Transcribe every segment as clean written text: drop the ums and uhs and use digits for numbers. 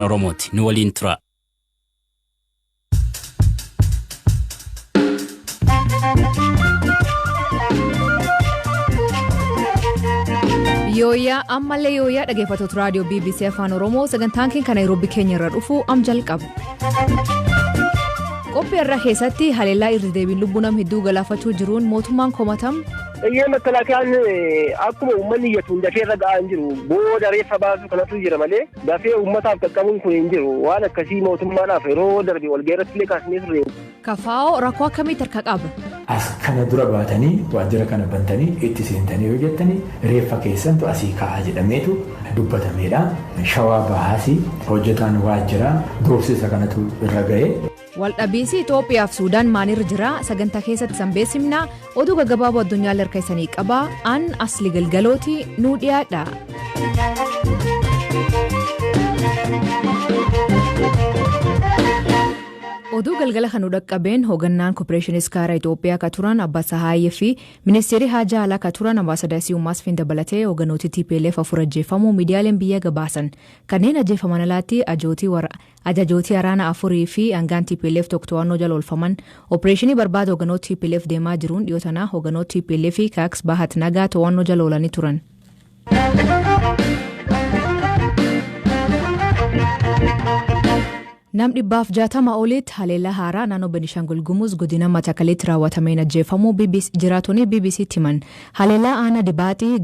Oromooti nu waliin tura. Yooyaa ammallee yooyaa dhaggeeffattoota raadiyoo BBC Afaan Oromoo sagantaan keenya Nairobi keenya irra dhufu am jalqabu. Qophii irraa keessatti haleellaa irra deebiin lubbuu nama hedduu galaafachuu jiruun mootummaan komatam. Makalaakaan akkuma uummanni iyyatuun dafee irra ga'aa hin jiru. Booda reeffa baasu kanatu jira malee dafee uummataaf qaqqabuun kun hin jiru. Waan akkasii mootummaadhaaf yeroo darbe walga'iirratti illee kaasnee turre. Kafaa'oo rakkoo akkamitti harka qaba? As kana dura baatanii waajjira kana bantanii itti seentanii yoo jettanii reeffa keessantu asii ka'aa jedhameetu dubbatameedha. Shawaa bahaasii hojjetaan waajjiraa doorsisa kanatu irra ga'e. Waldhabiinsi Itoophiyaa fi Suudaan maalirra jira sagantaa keessatti sanbeessimnaa oduu gaggabaaboo addunyaa harka isanii qabaa an asli galgalooti nuu dhiyaadha. Oduu galgala kan dhaqqabeen hoogganaan Kooppareeshinii Iskaaraa Itoophiyaa ka turan Abbaa Sahaayee fi Ministeerri Haajaa Alaa ka turan Ambaasaaddarsii Uummaasfiin dabalatee hoogganooti TPLF afur ajjeefamuu miidiyaaleen biyya gabaasan. Kanneen ajjeefaman alaatti ajajootii waraana afurii fi hangaan TPLF tokko to'annoo jala oolfaman. Ooppareeshinii barbaada hoogganoota TPLF deemaa jiruun dhiyootanaa hoogganoota TPLF Kaaks Bahat Nagaa to'annoo jala oolanii turan. Nam 160 olitti haleellaa haaraa naannoo Beenishaangul Gumuz godina Matakaleetti raawwatameen ajjeefamuu jiraatonni BBC'tti himan. Haleellaa aanaa dibaaxii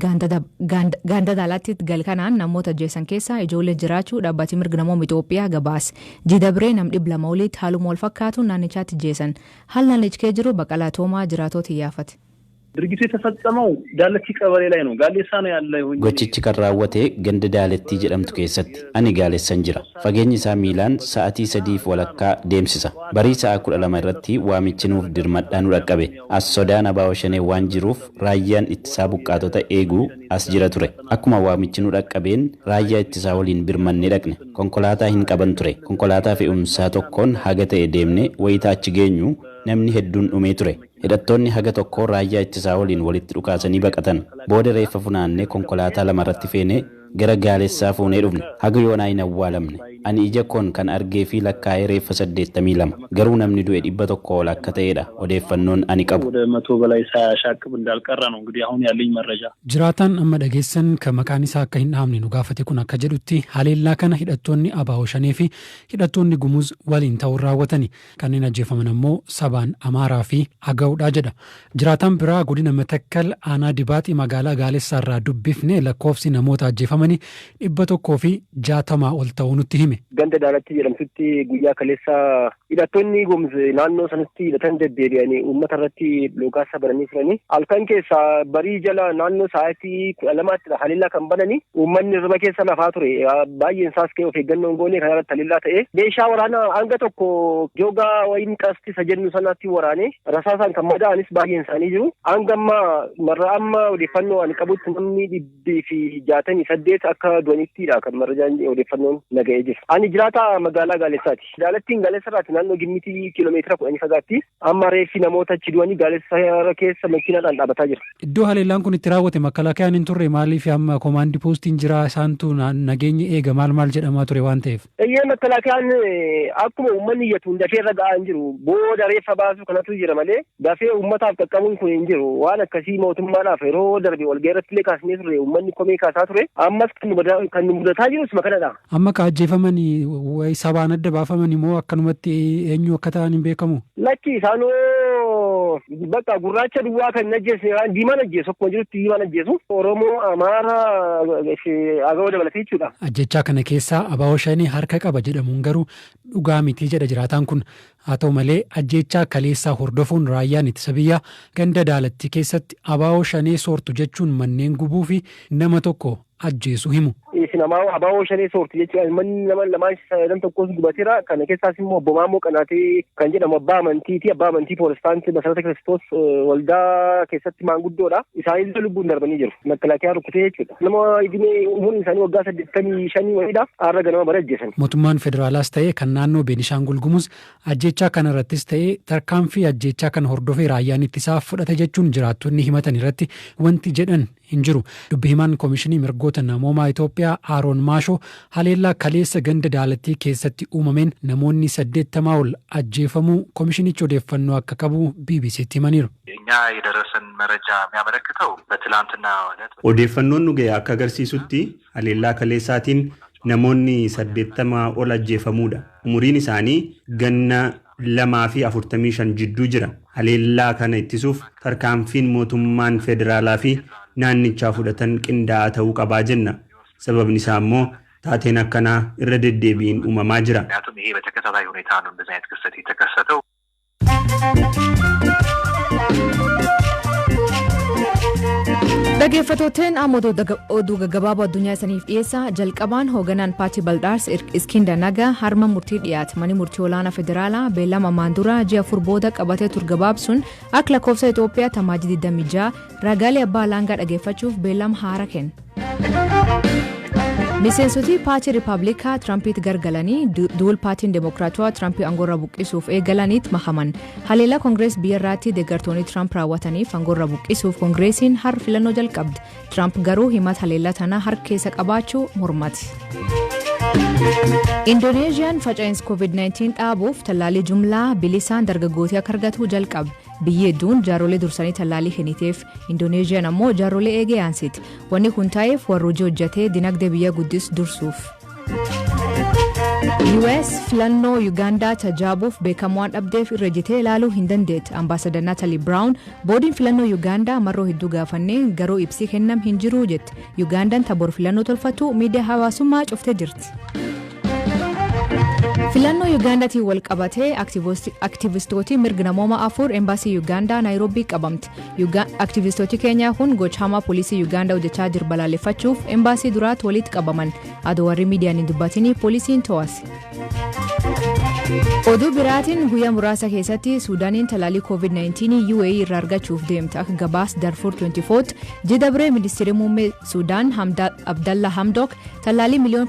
ganda daalaatti galkanaan namoota ajjeesan keessaa ijoollee jiraachuu dhaabbatni mirga namoota Itoophiyaa gabaase. Jidabree nam 200 olitti haaluma wal fakkaatuun naannichaatti ajjeesan. Haal naannichikee jiru Baqalaa Toomaa jiraatota iyyaafate. ድርጊቱ የተፈጸመው ዳለቲ ቀበሌ ላይ ነው ጋሌሳ ነው ያለው gochichi kan raawwate ganda daaletti jedhamtu keessatti ani gaaleessan jira fageenyi isaa miilaan sa'aatii 3 walakkaa deemsisa barii sa'a 12 irratti waamichi nuuf dirmadhaan dhaqqabe as sodaan abaa'oo shanee waan jiruuf raayyaan ittisaa buqqaatota eeguu as jira ture akkuma waamichi nu dhaqqabeen raayyaa ittisaa waliin birmannee dhaqne konkolaataa hin qaban ture konkolaataa fe'umsaa tokkoon haga ta'e deemne wayitaa achi geenyu namni hedduun dhumee ture hidhattoonni haga tokko raayyaa ittisaa waliin walitti dhukaasanii baqatan booda reeffa funaannee konkolaataa lamarratti feenee gara gaaleessaa fuunee dhufne haga yoonaa hin awwaalamne ani ija koon kan argee fi lakkaa'ee reeffa 82 garuu namni du'e 100 ol akka ta'edha odeeffannoon ani qabu ወደ 100 በላይ ሳያሻቅብ እንዳልቀረ ነው እንግዲህ አሁን ያለኝ መረጃ jiraatan amma dhageessan kan maqaan isaa akka hin dhaamne nu gaafate kun akka jedhutti haleellaa kana hidhattoonni abaa'oo shanee fi hidhattoonni gumuz waliin ta'uun raawwatani kanneen ajjeefaman ammoo sabaan amaaraa fi aga'uudha jedha jiraatan biraa godina Matakkal aanaa dibaaxii magaalaa Gaaleessaa irraa dubbifne lakkoofsi namoota ajjeefamanii 160 ol ta'uu nutti hime. Ganda daalatti jedhamtutti guyyaa kaleessaa hidhattoonni gumuz naannoo sanatti hidhatan deddeebi'anii uummata irratti loogaasa bananii turanii halkan keessaa barii jala naannoo sa'aatii 12tti haleellaa kan bananii uummanni irra keessa lafaa ture baay'een isaas ka'ee of eeggannoon goonee kan irratti haleellaa ta'e meeshaa waraanaa hanga tokko joogaa wayin qasti sajennu sanatti waraanee rasaasaan kan madaa'anis baay'een isaanii jiru hanga amma odeeffannoo ani qabutti namni 168 akka du'anittidha kan marjaan odeeffannoon naga'ee jira. Ani jiraata magaalaa Gaaleessaati. Daalattiin Gaaleessarraati naannoo gimmitii kiiloomeetira 10 fagaatti amma reeffi namoota achi du'anii Gaaleessa keessa makiinaadhaan dhaabbataa jira. Iddoo haleellaan kun itti raawwate makalaakayaan hin turre maaliif amma koomaandii poostiin jira isaantu nageenya eega maal jedhamaa ture waan ta'eef. Makalaakayaan akkuma uummanni iyyatuun dafee irra ga'aa hin jiru. Booda reeffa baasu kanatu jira malee dafee uummataaf qaqqabuun kun hin jiru. Waan akkasii mootummaadhaaf yeroo darbe walga'iirratti illee kaasnee turre uummanni komee kaasaa ture. Ammas kan nu mudataa jirus makanadha. Amma ka ajjeefamanii wayi sabaan adda baafamanii moo akkanumatti eenyu akka ta'an hin beekamu? Lakki isaanoo bakka gurraacha duwwaa kan ajjeese diimaan ajjeesu akkuma jirutti diimaan ajjeesu Oromoo Amaaraa aga'oo dabalatee jechuudha. Ajjechaa kana keessaa abaa'oo shanee harka qaba jedhamuun garuu dhugaa miti jedha jiraataan kun haa ta'u malee ajjechaa kaleessaa hordofuun raayyaan ittisa biyyaa ganda daalatti keessatti abaa'oo shanee soortu jechuun manneen gubuu fi nama tokko ajjeesu himu. Namaa abaa'oo shanee soorti jechuudha. Manni nama lamaan sadan tokkos gubateera. Kana keessaas immoo obbo Maammoo Qanaatee kan jedhamu abbaa amantiiti. Abbaa amantii Poolistaantii Masarata Kiristoos waldaa keessatti maanguddoodha. Isaanillee lubbuun darbanii jiru. Makalaakiyaa rukkutee jechuudha. Nama idimee umuriin isaanii waggaa 85 waliidha. Har'a ganama bara ajjeesan. Mootummaan federaalaas ta'ee kan naannoo Beenishaangul Gumuz ajjechaa kana irrattis ta'ee tarkaanfii ajjechaa kana hordofee raayyaan ittisaa fudhate jechuun jiraattonni himatan irratti wanti jedhan hin jiru. Dubbi himaan Koomishinii Mirgoota Namoomaa Itoophiyaa Itoophiyaa Aaroon Maashoo haleellaa kaleessa ganda daalattii keessatti uumameen namoonni 80 ol ajjeefamuu komishinichi odeeffannoo akka qabu BBCtti himaniiru. እኛ የደረሰን መረጃ የሚያመለክተው በትላንትና ዕለት odeeffannoon nu ga'e akka agarsiisutti haleellaa kaleessaatiin namoonni 80 ol ajjeefamuudha. Umuriin isaanii ganna 245 jidduu jira. Haleellaa kana ittisuuf tarkaanfiin mootummaan federaalaa fi naannichaa fudhatan qindaa'aa ta'uu qabaa jenna. Sababni isaa immoo taateen akkanaa irra deddeebiin uumamaa jira. ምክንያቱም ይሄ በተከታታይ ሁኔታ ነው እንደዚህ አይነት ክስተት የተከሰተው። Dhaggeeffattoonni amma oduu gaggabaaboo addunyaa isiniif dhiyeessa. Jalqabaan hooganaan paartii Baldaars Iskindar Nagaa harma murtii dhiyaate manni murtii olaanaa federaalaa beellama maandura ji'a 4 booda qabatee ture gabaabsuun akka lakkoofsa Itoophiyaa tamaajii 26 ragaalee abbaa alangaa dhaggeeffachuuf beellama haaraa kenne. Miseensoti paartii Rippaabilikaa Tiraampiitti gargalanii duul paartiin Demokiraatawaa Tiraampi aangoorra buqqisuuf eegalaniitti mahaman. Haleellaa Koongirees biyyarraatti deeggartoonni Tiraamp raawwataniif aangoorra buqqisuuf Koongireesiin har filannoo jalqabde. Tiraamp garuu himata haleellaa tanaa harka keessa qabaachuu mormate. Indoneeziyaan faca'insa COVID-19 dhaabuuf tallaalii jumlaa bilisaan dargaggootii akka argatu jalqabe. Biyyi hedduun jaaroolee dursanii tallaalii kenniteef Indoneeziyaan ammoo jaaroolee eegee aansiti. Wanni kun ta'eef warra hojii hojjetee dinagdee biyya guddisuu dursuuf. US filannoo Ugaandaa tajaajiluuf beekamuu waan dhabdeef irra jitee ilaaluu hin dandeetti. Ambaasadar Natalie Brown boodiin filannoo Ugaandaa marroo hedduu gaafannee garuu ibsi kennam hin jiru jette. Ugaandaan taboor filannoo tolfatu miidiyaa hawaasummaa cuftee jirti. Filannoo Ugaandaatiin wal qabatee aktivistooti mirga namoomaa 4 embaasii Ugaandaa Naayiroobii qabamte. Aktivistooti Keenyaa kun gochaama poolisii Ugaandaa hojjechaa jiru balaaleffachuuf embaasii duraatti walitti qabaman. Adoo warri miidiyaan hin dubbatin poolisiin to'ase. Oduu biraatiin guyyaa muraasa keessatti Suudaaniin tallaalii COVID-19 UAE irraa argachuuf deemte akka gabaas Darfur 24 jidabree ministeerri muummee Suudaan Abdalla Hamdok tallaalii miliyoon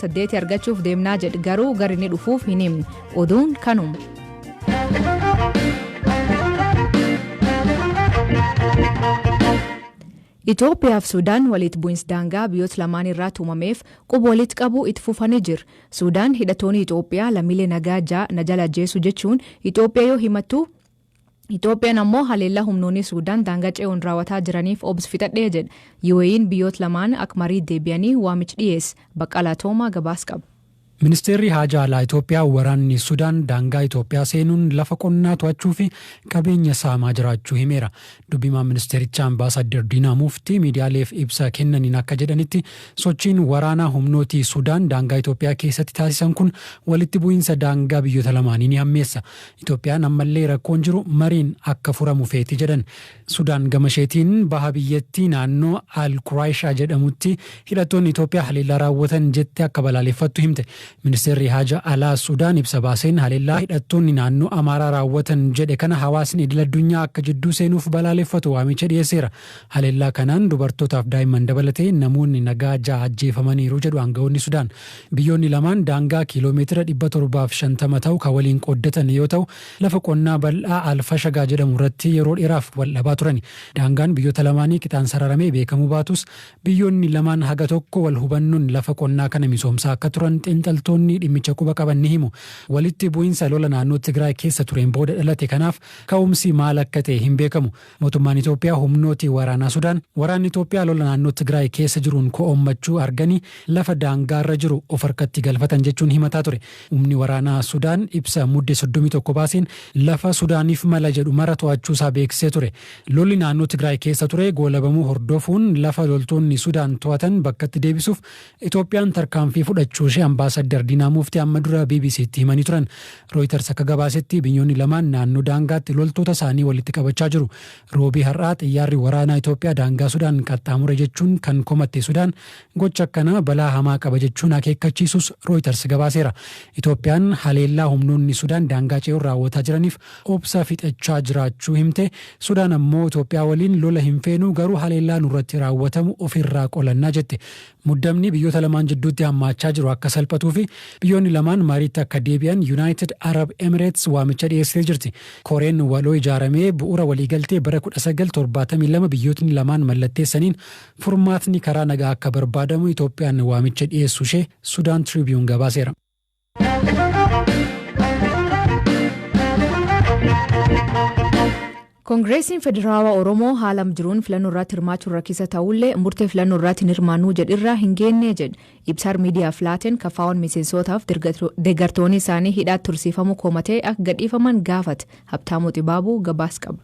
8 argachuuf deemnaa jedhe garuu gara inni dhufuuf hin himne. Oduun kanuma. Itoophiyaa fi Suudaan walitti bu'insa daangaa biyyoota lamaan irratti uumameef quba walitti qabuu itti fufanii jiru. Suudaan hidhattoonni Itoophiyaa lammiilee nagaa jala ajjeesu jechuun Itoophiyaa yoo himattu Itoophiyaan ammoo haleellaa humnoonni Suudaan daangaa ce'uun raawwataa jiraniif obsa fixadhee jedha. UAE'n biyyoota lamaan akka marii deebi'anii waamicha dhiyeesse. Baqqalaa Toomaa gabaas qaba. Ministeerri Haajaa Alaa Itoophiyaa waraanni Sudaan daangaa Itoophiyaa seenuun lafa qonnaa to'achuu fi qabeenya saamaa jiraachuu himeera. Dubbimaan ministeerichaa Ambaasadar Diinaa Muftii miidiyaaleef ibsa kennaniin akka jedhanitti sochiin waraanaa humnootii Sudaan daangaa Itoophiyaa keessatti taasisan kun walitti bu'iinsa daangaa biyyoota lamaanii ni hammeessa. Itoophiyaan ammallee rakkoon jiru mariin akka furamu feeti jedhan. Sudaan gamasheetiin baha biyyattii naannoo Al-Quraayishaa jedhamutti hidhattoonni Itoophiyaa haleellaa raawwatan jettee akka balaaleffattu himte. Ministeerri Haajaa Alaa Sudaan ibsa baaseen haleellaa hidhattoonni naannoo Amaaraa raawwatan jedhe kana hawaasni idil addunyaa akka jidduu seenuuf balaaleffatu waamicha dhiyeesseera. Haleellaa kanaan dubartootaaf daa'imman dabalatee namoonni nagaa 6 ajjeefamaniiru jedhu aangawoonni Sudaan. Biyyoonni lamaan daangaa kiiloomeetira 750 ta'u kan waliin qooddatan yoo ta'u lafa qonnaa bal'aa Alfashagaa jedhamu irratti yeroo dheeraaf wal dhabaa turani. Daangaan biyyoota lamaanii qixaan sararamee beekamuu baatus biyyoonni lamaan haga tokko wal hubannoon lafa qonnaa kana misoomsaa akka turan xiinxaltoonni dhimmicha quba qaban ni himu. Walitti bu'iinsa lola naannoo Tigraay keessa tureen booda dhalate kanaaf ka'umsi maal akka ta'e hin beekamu. Mootummaan Itoophiyaa humnooti waraanaa Sudaan waraanni Itoophiyaa lola naannoo Tigraay keessa jiruun ko'ommachuu arganii lafa daangaarra jiru of harkatti galfatan jechuun himataa ture. Humni waraanaa Sudaan ibsa muddee 31 baaseen lafa Sudaaniif mala jedhu mara to'achuusaa beeksisee ture. Lolli naannoo Tigraay keessa ture goolabamuu hordofuun lafa loltoonni Sudaan to'atan bakkatti deebisuuf Itoophiyaan tarkaanfii fudhachuu ishee Ambaasadar Diinaa Muftii amma dura BBC'tti himanii turan. Reuters akka gabaasetti biyyoonni lamaan naannoo daangaatti loltoota isaanii walitti qabachaa jiru. Roobii har'aa xiyyaarri waraanaa Itoophiyaa daangaa Sudaan qaxxaamure jechuun kan komatte Sudaan gocha akkana balaa hamaa qaba jechuun akeekkachiisus Reuters gabaaseera. Itoophiyaan haleellaa humnoonni Sudaan daangaa ce'uun raawwataa jiraniif obsa fixachaa jiraachuu himte. Sudaan ammoo Itoophiyaa waliin lola hin feenu garuu haleellaa nurratti raawwatamu ofirraa qolannaa jette. Muddamni biyyoota lamaan jidduutti hammaachaa jiru akka salphatuu fi biyyoonni lamaan mariitti akka deebi'an United Arab Emirates waamicha dhiyeessee jirti. Koreen waloo ijaaramee bu'uura waliigaltee bara 1972 biyyootni lamaan mallatteessaniin furmaatni karaa nagaa akka barbaadamu Itoophiyaan waamicha dhiyeessuu ishee Sudan Tribune gabaaseera. Koongireesiin Federaalawaa Oromoo haala jiruun filannoo irratti hirmaachuun rakkisa ta'ullee murtee filannoo irratti hin hirmaannuu jedhirraa hin geenne jedhe. Ibsaar miidiyaaf laateen kafaawwan miseensotaaf deeggartoonni isaanii hidhaatti tursiifamuu komatee akka gadhiifaman gaafate. Habtaamuu Xibaabuu gabaas qaba.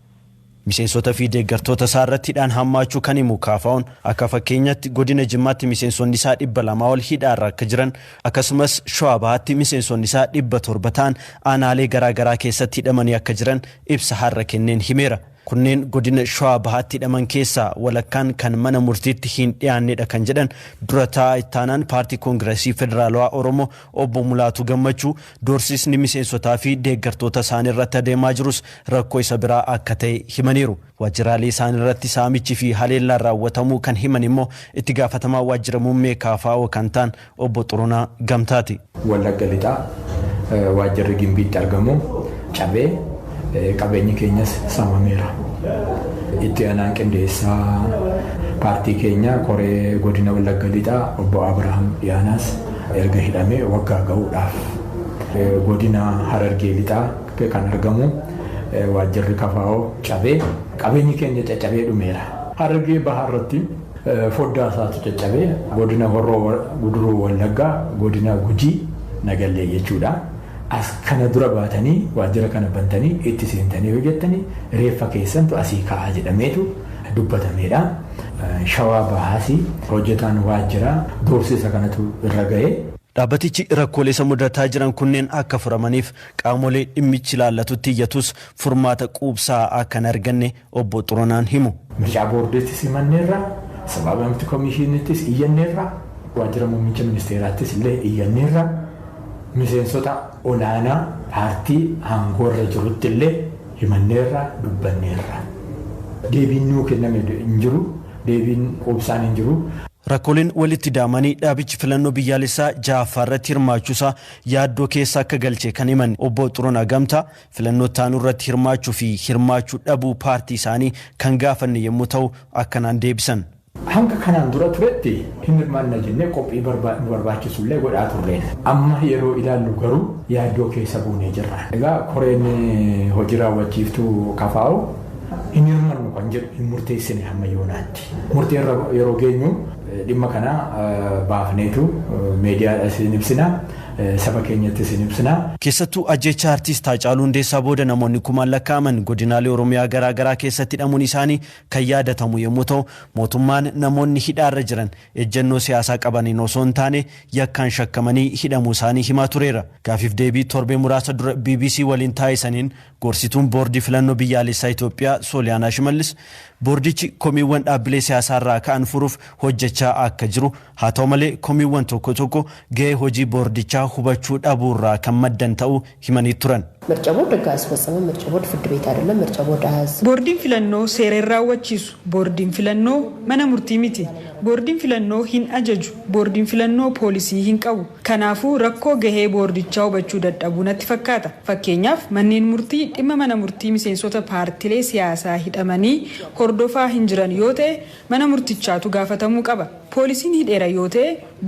Miseensota fi deeggartoota isaa irratti hidhaan hammaachuu kan himu kaafaa'uun akka fakkeenyatti godina Jimmaatti miseensonni isaa 200 ol hidhaarra akka jiran akkasumas Shawaa Bahaatti miseensonni isaa 700 ta'an aanaalee garaagaraa keessatti hidhamanii akka jiran ibsa har'a kenneen himeera. Kunneen godina Shawaa Bahaatti hidhaman keessaa walakkaan kan mana murtiitti hin dhiyaannedha kan jedhan dura taa'aa ittaanaan paartii Koongireesii Federaalawaa Oromoo obbo Mulaatu Gammachuu doorsisni miseensotaa fi deeggartoota isaanii irratti adeemaa jirus rakkoo isa biraa akka ta'e himaniiru. Waajjiraalee isaanii irratti saamichi fi haleellaan raawwatamuu kan himan immoo itti gaafatamaa waajjira muummee kaafaa'oo kan ta'an obbo Xurunaa Gamtaati. Wallagga Lixaa waajjirri Gimbiitti argamu cabee qabeenyi keenyas saamameera. Itti aanaan qindeessaa paartii keenya koree godina Wallagga Lixaa obbo Abrahaam Dhiyaanaas erga hidhamee waggaa ga'uudhaaf godina Harargee Lixaa kan argamu waajjirri kafaa'oo cabee qabeenyi keenya caccabee dhumeera. Harargee Bahaarratti foddaa isaatu caccabee godina Horroo Guduruu Wallaggaa godina Gujii Nagallee jechuudha. As kana dura baatanii waajjira kana bantanii itti seentanii hojjettanii reeffa keessantu asii ka'aa jedhameetu dubbatameedha. Shawaa Bahaasii hojjetaan waajjiraa doorsisa kanatu irra ga'ee. Dhaabbatichi rakkoolee isa mudataa jiran kunneen akka furamaniif qaamolee dhimmichi ilaallatutti iyyatus furmaata quubsaa akka hin arganne obbo Xurunaan himu. Mircaa boordeettis himanneerra, sababa miti komishiinittis iyyanneerra, waajjira muummicha ministeeraattis illee iyyanneerra. Miseensota olaanaa paartii aangoorra jirutti illee himanneerra dubbanneerra. Deebiin nuu kenname hin jiru, deebiin quubsaan hin jiru. Rakkooleen walitti daamanii dhaabichi filannoo biyyaalessaa ja'affaarratti hirmaachuusaa yaaddoo keessa akka galche kan himan obbo Xurunaa Gamtaa filannoo taanuu irratti hirmaachuu fi hirmaachuu dhabuu paartii isaanii kan gaafanne yommuu ta'u akkanaan deebisan. Hanga kanaan dura turetti hin hirmaanna jennee qophii barbaachisullee godhaa turreen. Amma yeroo ilaallu garuu yaaddoo keessa buunee jirra. Egaa koreen hojii raawwachiiftuu kafaa'u hin hirmannu kan jedhu hin murteessine hamma yoonaatti. Murtee yeroo geenyu dhimma kana baafneetu miidiyaadhaan isin ibsina. Saba keenyatti isin ibsina. Keessattuu ajjecha artiist Haacaaluu Hundeessaa booda namoonni kumaan lakkaa'aman godinaalee Oromiyaa garaagaraa keessatti hidhamuun isaanii kan yaadatamu yommuu ta'u mootummaan namoonni hidhaarra jiran ejjennoo siyaasaa qabaniin osoo hin taane yakkaan shakkamanii hidhamuu isaanii himaa tureera. Gaafiif deebii torbee muraasa dura BBC waliin taasisaniin gorsituun boordii filannoo biyyaalessaa Itoophiyaa Sooliyaanaa Shimallis boordichi komiiwwan dhaabbilee siyaasaa irraa ka'an furuuf hojjechaa akka jiru haa ta'u malee komiiwwan tokko tokko gahee hojii boordichaa hubachuu dhabuurraa kan maddan ta'uu himanii turan. ምርጫ ቦርድ ህግ አስፈጸመ ምርጫ ቦርድ ፍርድ ቤት አይደለም ምርጫ ቦርድ አያዝ ቦርዲን ፊለኖ ሴሬራ ወቺሱ ቦርዲን ፊለኖ መነ ሙርቲ ሚቲ ቦርዲን ፊለኖ ሂን አጀጁ ቦርዲን ፊለኖ ፖሊሲ ሂን ቀቡ ከናፉ ረኮ ገሄ ቦርዲቻው በቹ ደደቡነት ፈካታ ፈኬኛፍ መኔን ሙርቲ ዲመ መነ ሙርቲ ሚሴንሶተ ፓርቲሌ ሲያሳ ሂደመኒ ኮርዶፋ ሂንጅረን ዮቴ መነ ሙርቲቻቱ ጋፈተሙ ቀባ ፖሊሲን ሂዴራ ዮቴ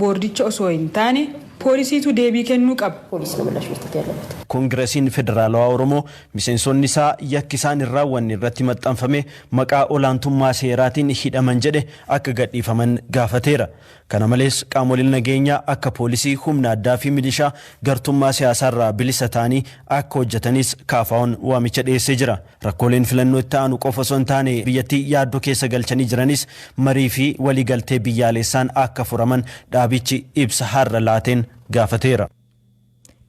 ቦርዲቻ ኦሶይንታኔ ፖሊሲቱ ዴቢ ከኑ ቀባ ፖሊስ ነው ምላሽ መስጠት ያለበት Koongireesiin Federaalawaa Oromoo miseensonni isaa yakki isaan hin raawwanne irratti maxxanfame maqaa olaantummaa seeraatiin hidhaman jedhe akka gadhiifaman gaafateera. Kana malees qaamoleen nageenyaa akka poolisii humna addaa fi milishaa gartummaa siyaasaarraa bilisa ta'anii akka hojjetanis kaafaa'uun waamicha dhiyeessee jira. Rakkooleen filannoo itti aanu qofa osoo hin taane biyyattii yaaddoo keessa galchanii jiranis marii fi waliigaltee biyyaalessaan akka furaman dhaabichi ibsa har'a laateen gaafateera.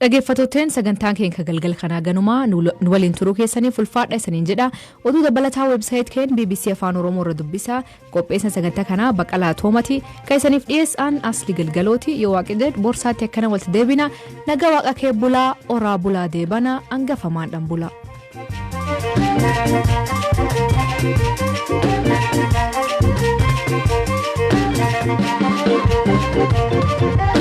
Dhaggeeffattootni sagantaan keenya galgal kanaa ganumaa nu waliin turuu keessaniif ulfaadha isiniin jedha. Oduu dabalataa websaayit keenya BBC Afaan Oromoo irra dubbisaa qopheessan sagantaa kanaa Baqalaa Toomati kan isiniif dhiyeessan Asli Galgalooti yoo waaqidee borsaatti akkana walitti deebina nagaa waaqa kee bulaa oraa bulaa deebana hangafamaadhaan bulaa. Thank you.